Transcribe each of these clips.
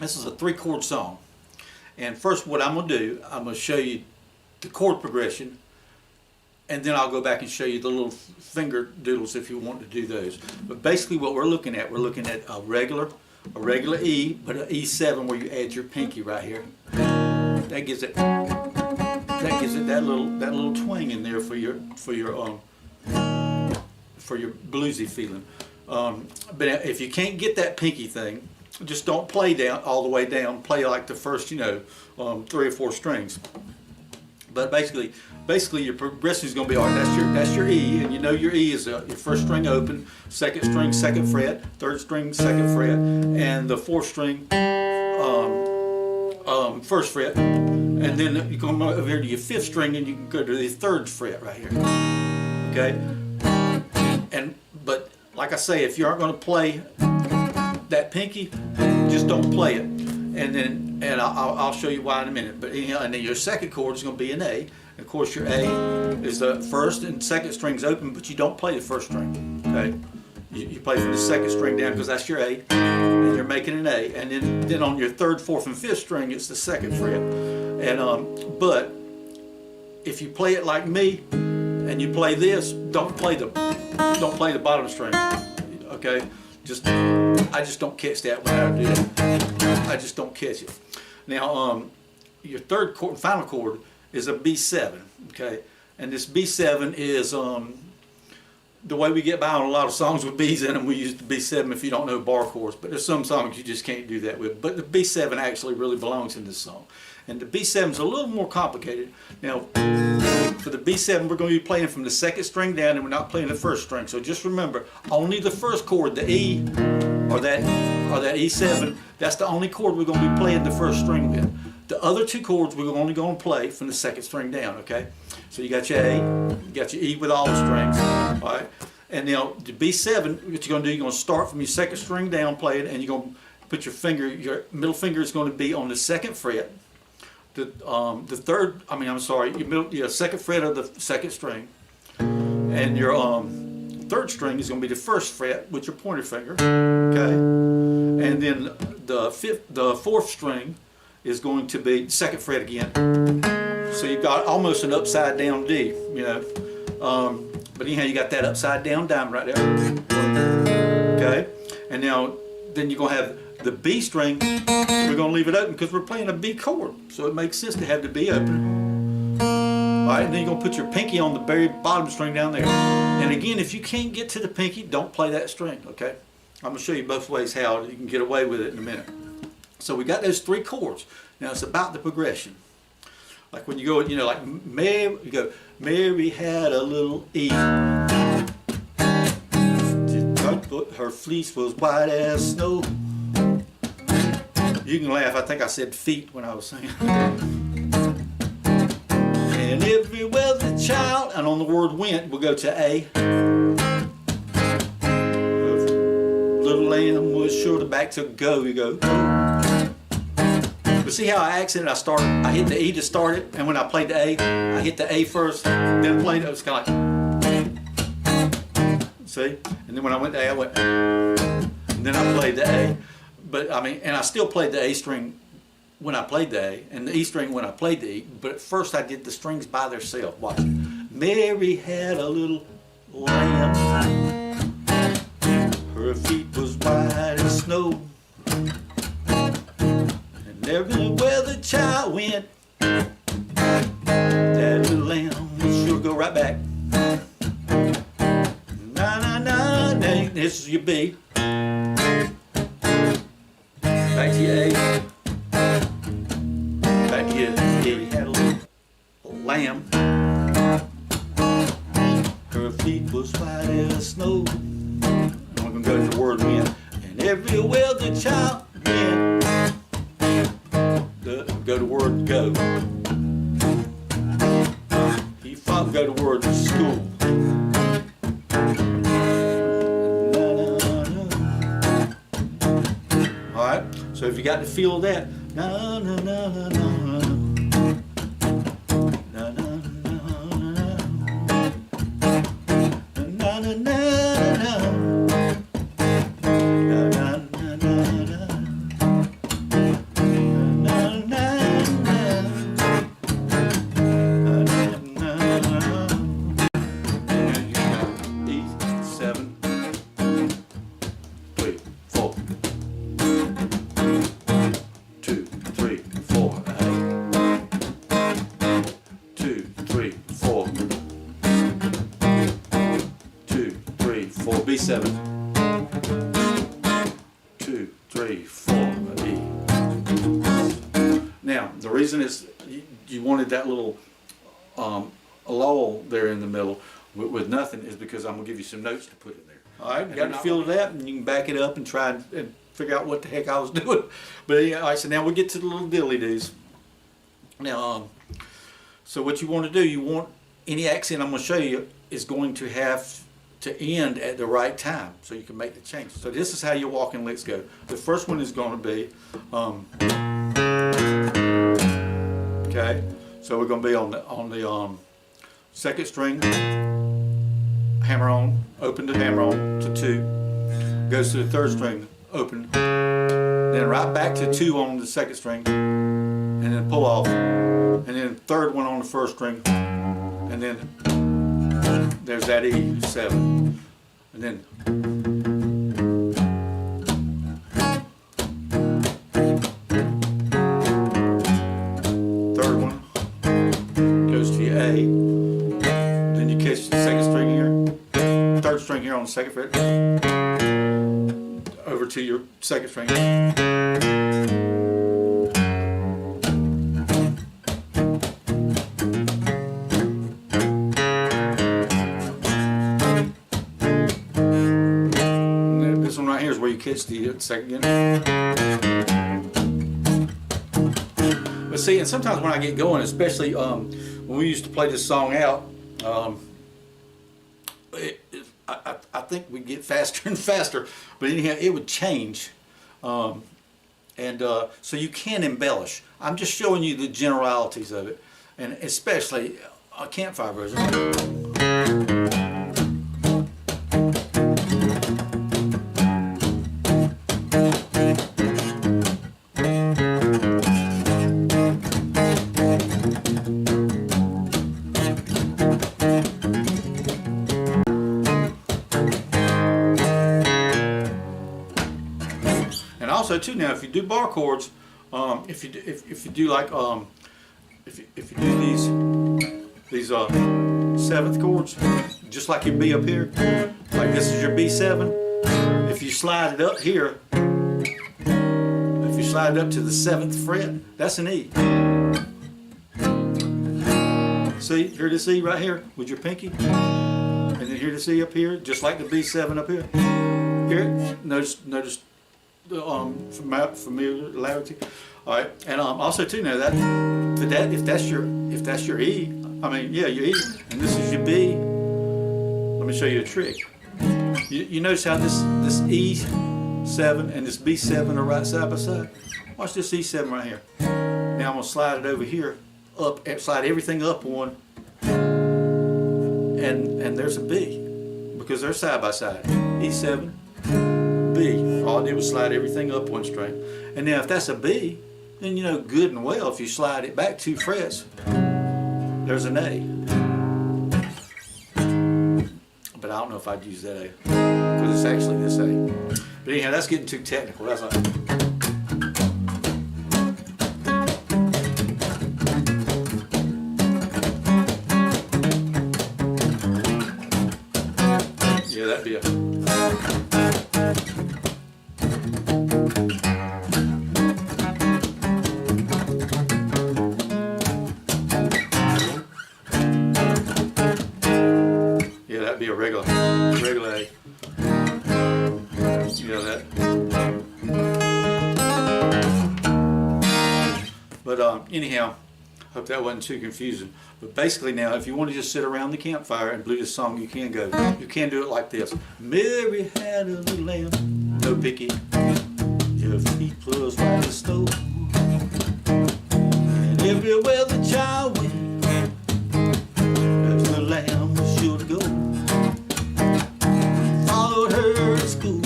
This is a 3-chord song. And first what I'm going to do, I'm going to show you the chord progression, and then I'll go back and show you the little finger doodles if you want to do those. But basically what we're looking at a regular E, but an E7 where you add your pinky right here. That gives it that little twang in there for your bluesy feeling. But if you can't get that pinky thing, just don't play down all the way down. Play like the first, 3 or 4 strings. But basically your progression is going to be, all right, that's your E, and you know your E is your first string open, second string, 2nd fret, third string, 2nd fret, and the 4th string, 1st fret, and then you come over here to your 5th string, and you can go to the 3rd fret right here. Okay, but like I say, if you aren't going to play that pinky, just don't play it. And I'll show you why in a minute. But and then your second chord is going to be an A. Of course, your A is the 1st and 2nd strings open, but you don't play the 1st string. Okay, you play from the 2nd string down because that's your A, and you're making an A. And then on your 3rd, 4th, and 5th string, it's the 2nd fret. And but if you play it like me, and you play this, don't play the bottom string. Okay, I just don't catch that when I do that. I just don't catch it. Now, your 3rd chord, final chord, is a B7. Okay, and this B7 is the way we get by on a lot of songs with B's in them. We use the B7 if you don't know bar chords, but there's some songs you just can't do that with. But the B7 actually really belongs in this song, and the B7 is a little more complicated. Now, for the B7, we're going to be playing from the 2nd string down, and we're not playing the 1st string. So just remember, only the 1st chord, the E, or that E7, that's the only chord we're going to be playing the 1st string with. The other 2 chords we're only going to play from the 2nd string down. Okay, so you got your A, you got your E with all the strings. All right, and now the B7, what you're going to do, you're going to start from your 2nd string down, play it, and you're going to put your middle finger is going to be on the 2nd fret. Your 2nd fret of the 2nd string, and your 3rd string is going to be the 1st fret with your pointer finger. Okay, and then the 4th string is going to be 2nd fret again. So you've got almost an upside down D, but anyhow, you got that upside down diamond right there. Okay, and now then you're going to have the B string. We're going to leave it open because we're playing a B chord, so it makes sense to have the B open. All right, and then you're going to put your pinky on the very bottom string down there. And again, if you can't get to the pinky, don't play that string. Okay, I'm going to show you both ways how you can get away with it in a minute. So we got those 3 chords. Now it's about the progression. Like when you go, like Mary, you go, Mary had a little E. Her fleece was white as snow. You can laugh, I think I said feet when I was singing. And everywhere the child, and on the word went, we'll go to A. Little lamb was sure to back to go, you go. But see how I accented? I hit the E to start it, and when I played the A, I hit the A first, then played it. It was kind of like, see? And then when I went to A, I went, and then I played the A. But and I still played the A string when I played the A, and the E string when I played the E. But at first I did the strings by themselves. Watch it. Mary had a little lamb. Her feet was white as snow. And everywhere the child went, that little lamb would sure go right back. Na na na, this is your B. Back to your A. Back to your E. Had a little lamb. Her feet was white as snow. I'm going to go to the word went. And everywhere the child went. Go to word go. He fought go to word school. Alright, so if you got the feel of that, na na na na na na na na na na na. 3, 4. 2, 3, 4. B7. 2, 3, 4. E. Now the reason is you wanted that little lull there in the middle with nothing is because I'm gonna give you some notes to put in there. All right, you got the feel of that, and you can back it up and try and figure out what the heck I was doing. But yeah, all right, so now we get to the little diddly doos. Now, so what you want to do, you want any accent I'm going to show you is going to have to end at the right time, so you can make the change. So this is how your walking licks go. The first one is going to be, okay. So we're going to be on the second string, hammer on, open to hammer on to 2, goes to the third string, open, then right back to 2 on the second string, and then pull off, and then third one on the first string, and then there's that E7, and then third one goes to your A, then you catch the second string here, third string here on the second fret, over to your second string. This one right here is where you catch the second again. But see, and sometimes when I get going, especially when we used to play this song out, I think we get faster and faster, but anyhow, it would change. So you can embellish. I'm just showing you the generalities of it, and especially a Campfire version. Also too, now if you do bar chords, if you do like if you do these seventh chords, just like your B up here, like this is your B7. If you slide it up here, if you slide it up to the 7th fret, that's an E. See, hear this E right here with your pinky, and then hear this E up here, just like the B7 up here. Hear it? Notice familiarity. All right, and also too, now that if that's your E, I mean, yeah, your E, and this is your B. Let me show you a trick. You notice how this E7 and this B7 are right side by side. Watch this E7 right here. Now I'm gonna slide it over here, up, slide everything up one, and there's a B because they're side by side. E7. B. All I did was slide everything up one string. And now if that's a B, then you know good and well if you slide it back 2 frets, there's an A. But I don't know if I'd use that A, because it's actually this A. But anyhow, that's getting too technical. That's like, yeah, that'd be a regular A. You know that. But anyhow, hope that wasn't too confusing. But basically now, if you want to just sit around the campfire and blow this song, you can go. You can do it like this. Mary had a little lamb, no picky. Your feet was by the stove. And everywhere the child went, there's the lamb was sure to go. Followed her to school.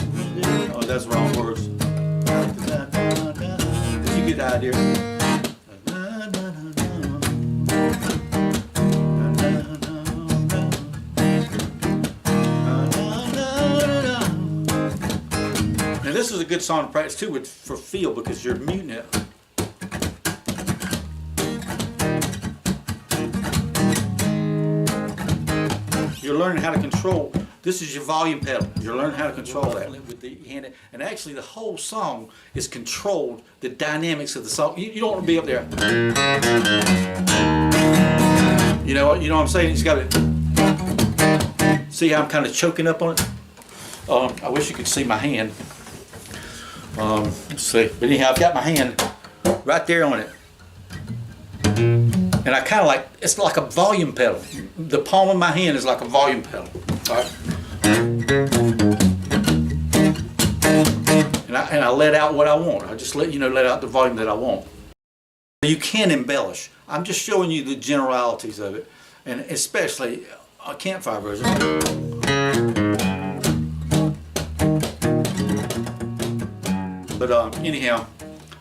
Oh, that's wrong words. You get the idea. Now this is a good song to practice too for feel, because you're muting it. You're learning how to control. This is your volume pedal. You're learning how to control that with the hand. And actually, the whole song is controlled. The dynamics of the song. You don't want to be up there. You know what I'm saying? It's got to. See how I'm kind of choking up on it. I wish you could see my hand. Let's see. But anyhow, I've got my hand right there on it. And I kind of like, it's like a volume pedal. The palm of my hand is like a volume pedal. All right? And I let out what I want. I just let out the volume that I want. You can embellish. I'm just showing you the generalities of it. And especially a Campfire version. But anyhow,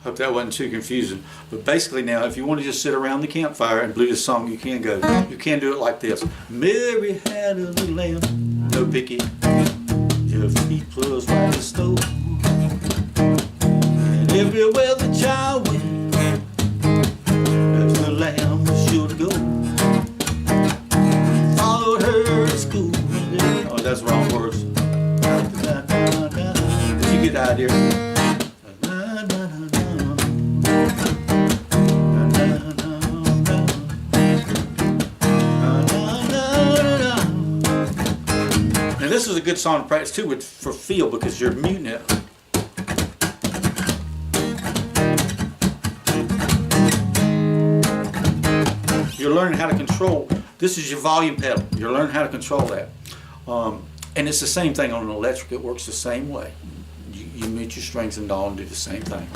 hope that wasn't too confusing. But basically now, if you want to just sit around the campfire and do this song, you can go. You can do it like this. Mary had a little lamb, no picky. Your feet was like the stove. And everywhere the child went, that's the lamb was sure to go. Followed her to school. Oh, that's wrong words. But you get the idea. And this is a good song to practice too for feel, because you're muting it. You're learning how to control. This is your volume pedal. You're learning how to control that. And it's the same thing on an electric. It works the same way. You mute your strings and all and do the same thing.